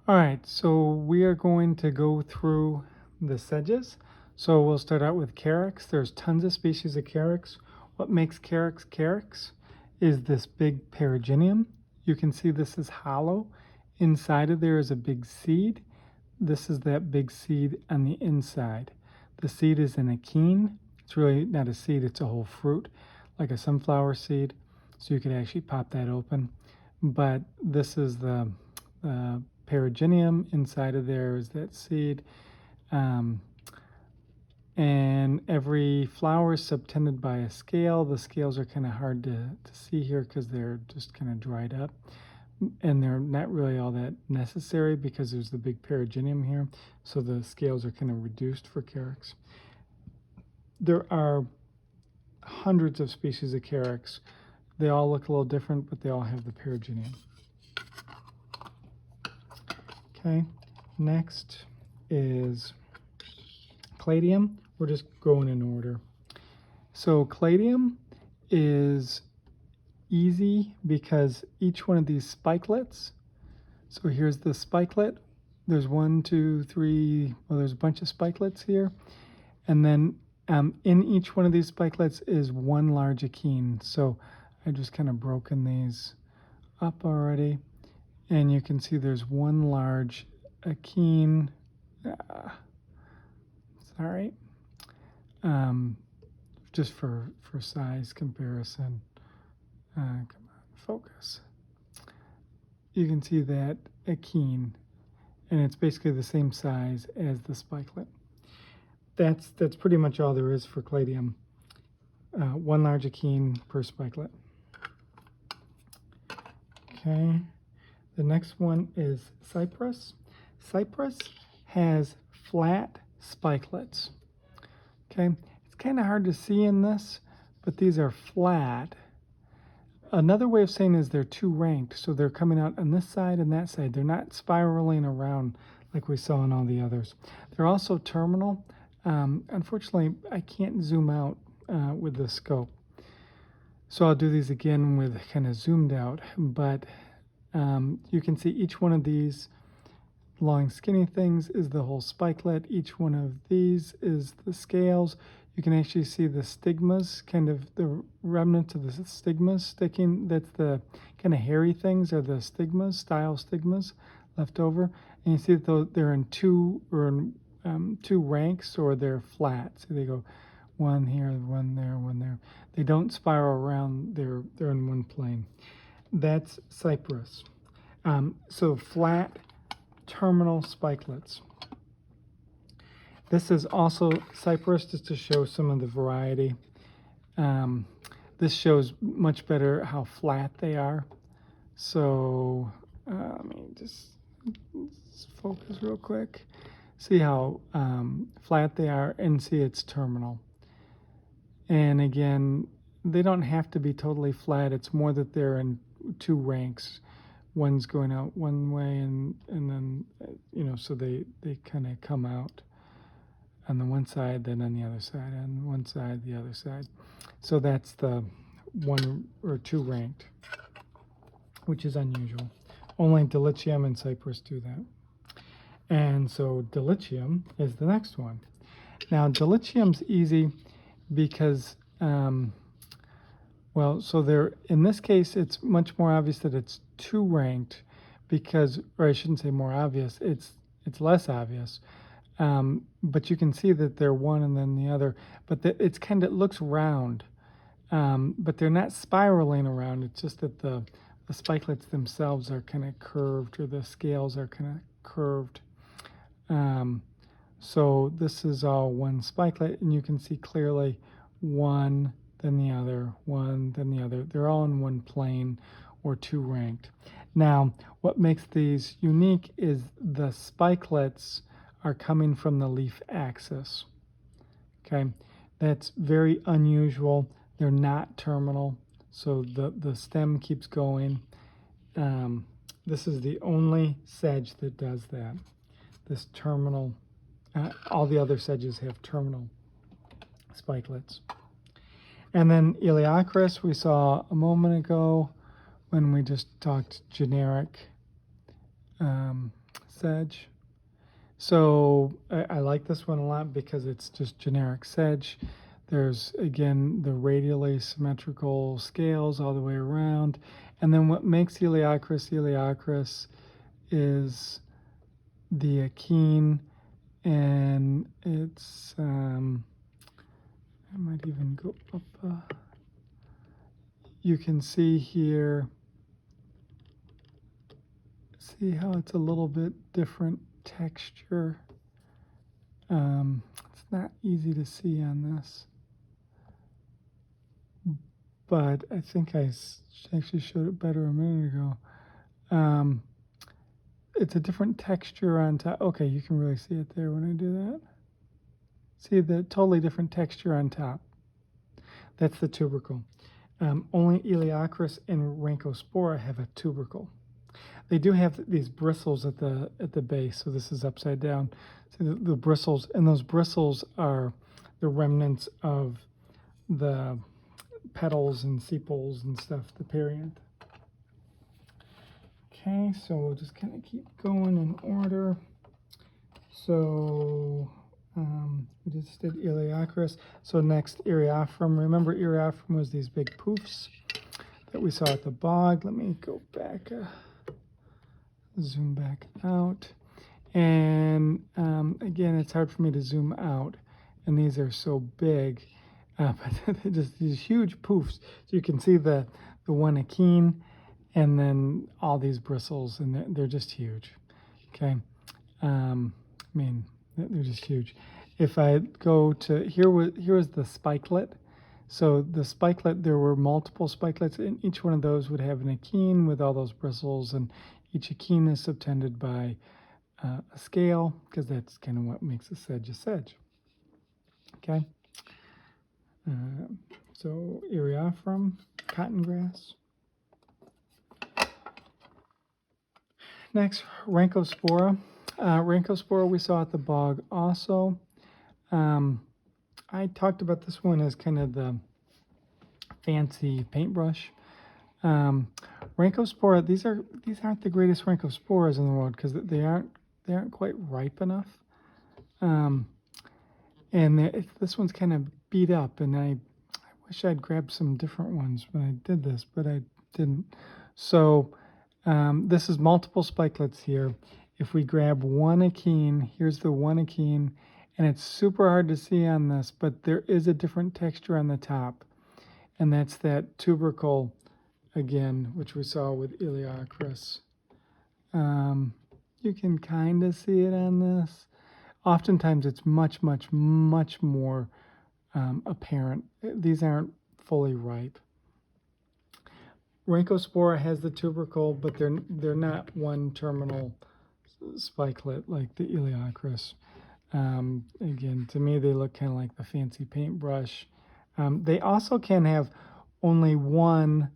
All right, so we are going to go through the sedges. So we'll start out with carex. There's tons of species of carex. What makes carex carex is this big periginium. You can see this is hollow. Inside of there is a big seed. This is that big seed on the inside. The seed is an achene. It's really not a seed, it's a whole fruit, like a sunflower seed. So you could actually pop that open. But this is the periginium. Inside of there is that seed. And every flower is subtended by a scale. The scales are kind of hard to see here because they're just kind of dried up. And they're not really all that necessary because there's the big periginium here. So the scales are kind of reduced for carex. There are hundreds of species of carex. They all look a little different, but they all have the periginium. Okay, next is cladium. We're just going in order. So cladium is easy because each one of these spikelets, so here's the spikelet. There's 1, 2, 3, well, there's a bunch of spikelets here. And then in each one of these spikelets is one large achene. So I just kind of broken these up already. And you can see there's one large achene. Sorry. Just for size comparison. Come on, focus. You can see that achene, and it's basically the same size as the spikelet. That's pretty much all there is for cladium. One large achene per spikelet. Okay, the next one is Cypress. Cypress has flat spikelets. Okay, it's kind of hard to see in this, but these are flat. Another way of saying is they're two ranked, so they're coming out on this side and that side. They're not spiraling around like we saw in all the others. They're also terminal. Unfortunately, I can't zoom out with the scope. So I'll do these again with kind of zoomed out, but you can see each one of these long skinny things is the whole spikelet. Each one of these is the scales. You can actually see the stigmas, kind of the remnants of the stigmas sticking. That's the kind of hairy things are the stigmas, style stigmas left over. And you see that they're in two ranks, or they're flat. So they go one here, one there, one there. They don't spiral around. They're in one plane. That's Cypress. So flat terminal spikelets. This is also Cypress, just to show some of the variety. This shows much better how flat they are. So let me just focus real quick. See how flat they are, and see it's terminal. And again, they don't have to be totally flat. It's more that they're in two ranks. One's going out one way, and then, so they kind of come out on the one side, then on the other side, on one side, the other side. So that's the 1 or 2 ranked, which is unusual. Only Delirium and Cypress do that. And so Delirium is the next one. Now Delirium's easy because, so there, in this case, it's much more obvious that it's 2 ranked because, or I shouldn't say more obvious, it's less obvious. But you can see that they're one and then the other, but it's kind of, it looks round, but they're not spiraling around. It's just that the spikelets themselves are kind of curved, or the scales are kind of curved. So this is all one spikelet, and you can see clearly one, then the other, one, then the other. They're all in one plane, or 2 ranked. Now, what makes these unique is the spikelets are coming from the leaf axis. Okay, that's very unusual. They're not terminal, so the stem keeps going. This is the only sedge that does that. This terminal, all the other sedges have terminal spikelets. And then Iliocurus we saw a moment ago when we just talked generic sedge. So I like this one a lot because it's just generic sedge. There's, again, the radially symmetrical scales all the way around. And then what makes Iliocurus is the achene, and it's, I might even go up. You can see here, see how it's a little bit different texture. It's not easy to see on this, but I think I actually showed it better a minute ago. It's a different texture on top. Okay, you can really see it there when I do that. See the totally different texture on top. That's the tubercle. Only Iliocurus and Renkospora have a tubercle. They do have these bristles at the base, so this is upside down. So the bristles, and those bristles are the remnants of the petals and sepals and stuff, the perianth. Okay, so we'll just kind of keep going in order. So we just did Iliocurus. So next, Eriophrym. Remember, Eriophrym was these big poofs that we saw at the bog. Let me go back, zoom back out. And again, it's hard for me to zoom out. And these are so big, but they're just these huge poofs. So you can see the one achene, and then all these bristles, and they're just huge. Okay, I mean, they're just huge. If I go to here was the spikelet. So the spikelet, there were multiple spikelets, and each one of those would have an achene with all those bristles, and each achene is subtended by a scale, because that's kind of what makes a sedge. Okay. So Eriophrym, cotton grass. Next, Renkospora. Renkospora we saw at the bog also. I talked about this one as kind of the fancy paintbrush. Renkospora, these aren't the greatest Renkosporas in the world because they aren't quite ripe enough. And this one's kind of beat up, and I wish I'd grabbed some different ones when I did this, but I didn't. So this is multiple spikelets here. If we grab one achene, here's the one achene, and it's super hard to see on this, but there is a different texture on the top, and that's that tubercle again, which we saw with Iliocurus. You can kind of see it on this. Oftentimes it's much more apparent. These aren't fully ripe. Renkospora has the tubercle, but they're not one terminal spikelet like the Iliocurus. Again, to me, they look kind of like the fancy paintbrush. They also can have only one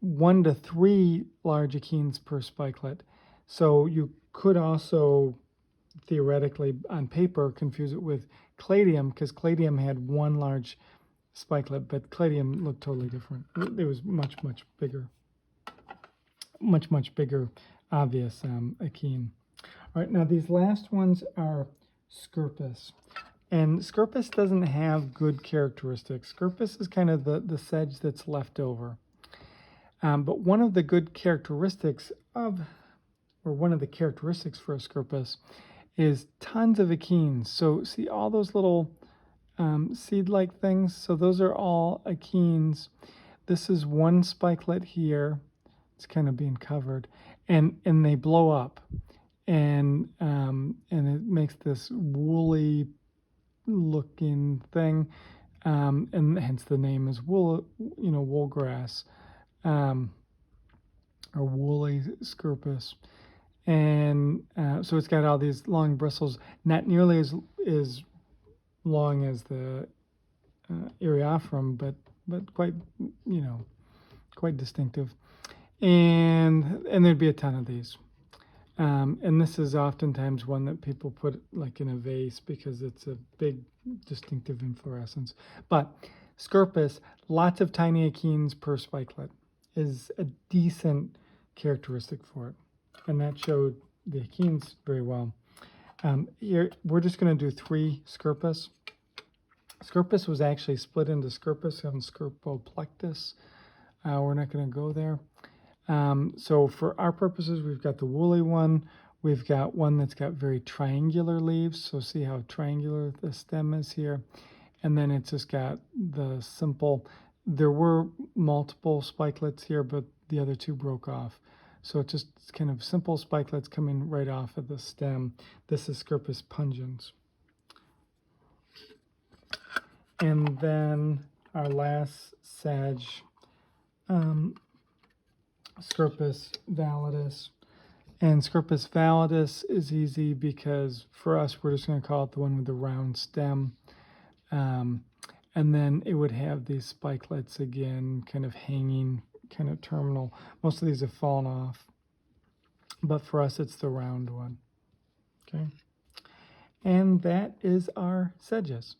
to three large achenes per spikelet. So you could also theoretically, on paper, confuse it with cladium, because cladium had one large spikelet, but cladium looked totally different. It was much bigger, much bigger, obvious achene. All right, now these last ones are Scurpis. And Scurpis doesn't have good characteristics. Scurpis is kind of the sedge that's left over. But one of the good characteristics one of the characteristics for a Scurpis is tons of achenes. So see all those little seed-like things? So those are all achenes. This is one spikelet here. It's kind of being covered. And they blow up. And it makes this woolly looking thing. And hence the name is wool grass. Or woolly Scurpis. And so it's got all these long bristles, not nearly as long as the Eriophrym, but quite distinctive. And there'd be a ton of these. And this is oftentimes one that people put like in a vase because it's a big distinctive inflorescence. But Scurpis, lots of tiny achenes per spikelet is a decent characteristic for it. And that showed the achenes very well. Here, we're just going to do 3 Scurpis. Scurpis was actually split into Scurpis and Scurpoplectus. We're not going to go there. So for our purposes, we've got the woolly one. We've got one that's got very triangular leaves. So see how triangular the stem is here. And then it's just got the simple, there were multiple spikelets here, but the other 2 broke off. So it's just kind of simple spikelets coming right off of the stem. This is Scurpis pungens. And then our last sag, Scurpis validus. And Scurpis validus is easy because for us, we're just going to call it the one with the round stem. And then it would have these spikelets again, kind of hanging, kind of terminal. Most of these have fallen off, but for us, it's the round one. Okay. And that is our sedges.